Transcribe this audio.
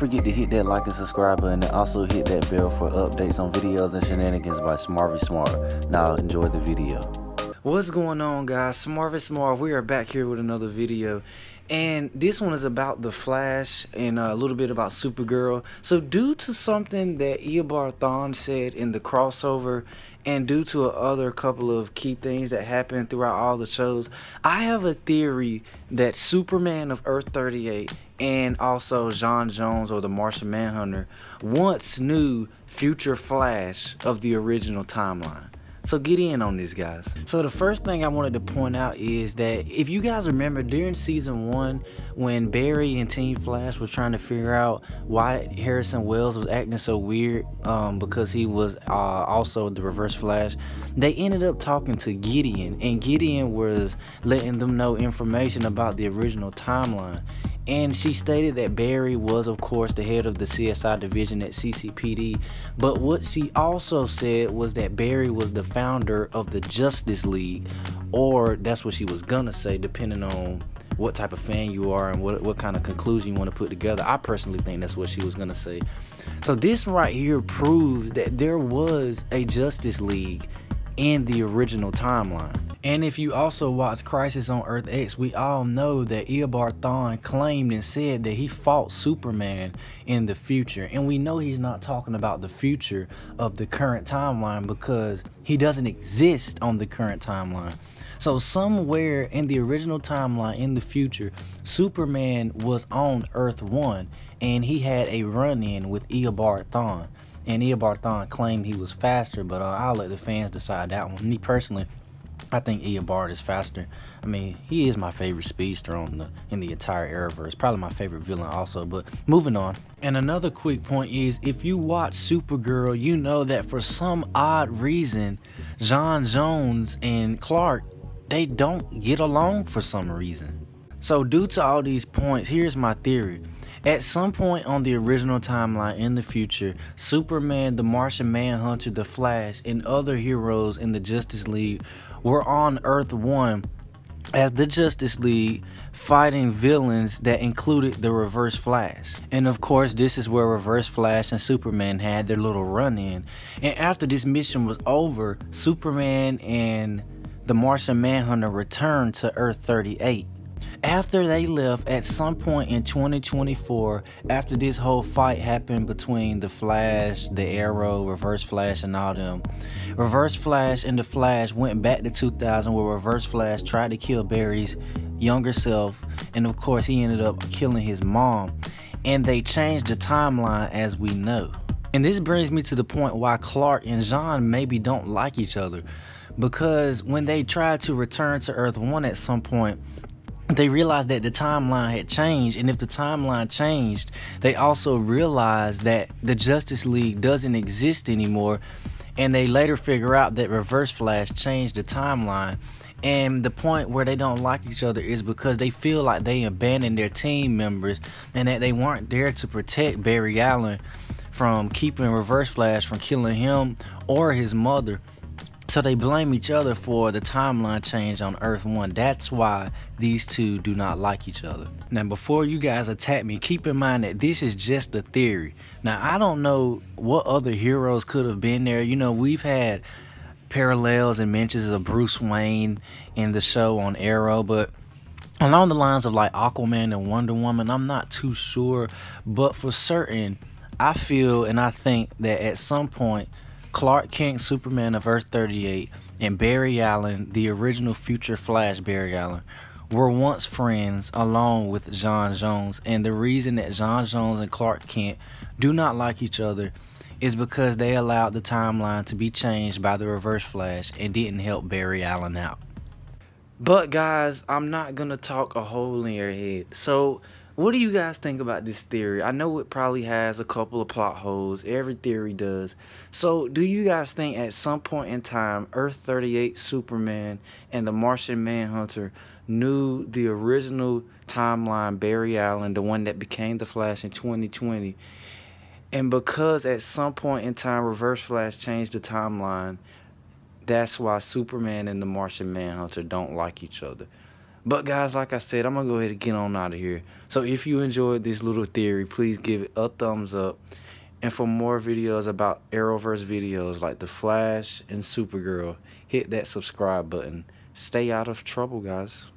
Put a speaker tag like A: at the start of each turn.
A: forget to hit that like and subscribe button, and also hit that bell for updates on videos and shenanigans by Smarvy Smart. Now enjoy the video. What's going on, guys? Smarvy Smart. We are back here with another video, and this one is about the Flash and a little bit about Supergirl. So due to something that Eobard Thawne said in the crossover, and due to other couple of key things that happened throughout all the shows, I have a theory that Superman of Earth-38 and also J'onn J'onzz, or the Martian Manhunter, once knew future Flash of the original timeline. So get in on this, guys. So the first thing I wanted to point out is that if you guys remember during season 1, when Barry and Team Flash was trying to figure out why Harrison Wells was acting so weird, because he was also the Reverse Flash, they ended up talking to Gideon, and Gideon was letting them know information about the original timeline. And she stated that Barry was, of course, the head of the CSI division at CCPD. But what she also said was that Barry was the founder of the Justice League, or that's what she was gonna say, depending on what type of fan you are and what kind of conclusion you want to put together. I personally think that's what she was gonna say. So this right here proves that there was a Justice League in the original timeline. And if you also watch Crisis on Earth X, we all know that Eobard Thawne claimed and said that he fought Superman in the future. And we know he's not talking about the future of the current timeline, because he doesn't exist on the current timeline. So somewhere in the original timeline in the future, Superman was on Earth 1, and he had a run-in with Eobard Thawne. And Eobard Thawne claimed he was faster, but I'll let the fans decide that one. Me personally, I think Eobard is faster. I mean, he is my favorite speedster in the entire Arrowverse. Probably my favorite villain also, but moving on. And another quick point is, if you watch Supergirl, you know that for some odd reason, J'onn J'onzz and Clark, they don't get along for some reason. So due to all these points, here's my theory. At some point on the original timeline in the future, Superman, the Martian Manhunter, the Flash, and other heroes in the Justice League were on Earth 1 as the Justice League, fighting villains that included the Reverse Flash. And of course, this is where Reverse Flash and Superman had their little run-in. And after this mission was over, Superman and the Martian Manhunter returned to Earth-38. After they left, at some point in 2024, after this whole fight happened between the Flash, the Arrow, Reverse Flash, and all them, Reverse Flash and the Flash went back to 2000, where Reverse Flash tried to kill Barry's younger self, and of course he ended up killing his mom, and they changed the timeline as we know. And this brings me to the point why Clark and J'onn maybe don't like each other, because when they tried to return to Earth 1 at some point, they realized that the timeline had changed, and if the timeline changed, they also realized that the Justice League doesn't exist anymore, and they later figure out that Reverse Flash changed the timeline. And the point where they don't like each other is because they feel like they abandoned their team members, and that they weren't there to protect Barry Allen from keeping Reverse Flash from killing him or his mother. So they blame each other for the timeline change on Earth 1. That's why these two do not like each other. Now, before you guys attack me, keep in mind that this is just a theory. Now, I don't know what other heroes could have been there. You know, we've had parallels and mentions of Bruce Wayne in the show on Arrow, but along the lines of like Aquaman and Wonder Woman, I'm not too sure. But for certain, I feel and I think that at some point, Clark Kent, Superman of Earth-38, and Barry Allen, the original future Flash Barry Allen, were once friends along with J'onn J'onzz. And the reason that J'onn J'onzz and Clark Kent do not like each other is because they allowed the timeline to be changed by the Reverse Flash and didn't help Barry Allen out. But guys, I'm not gonna talk a hole in your head. So what do you guys think about this theory? I know it probably has a couple of plot holes. Every theory does. So do you guys think at some point in time, Earth-38 Superman and the Martian Manhunter knew the original timeline Barry Allen, the one that became the Flash in 2020? And because at some point in time Reverse Flash changed the timeline, that's why Superman and the Martian Manhunter don't like each other. But guys, like I said, I'm gonna go ahead and get on out of here. So if you enjoyed this little theory, please give it a thumbs up. And for more videos about Arrowverse videos like The Flash and Supergirl, hit that subscribe button. Stay out of trouble, guys.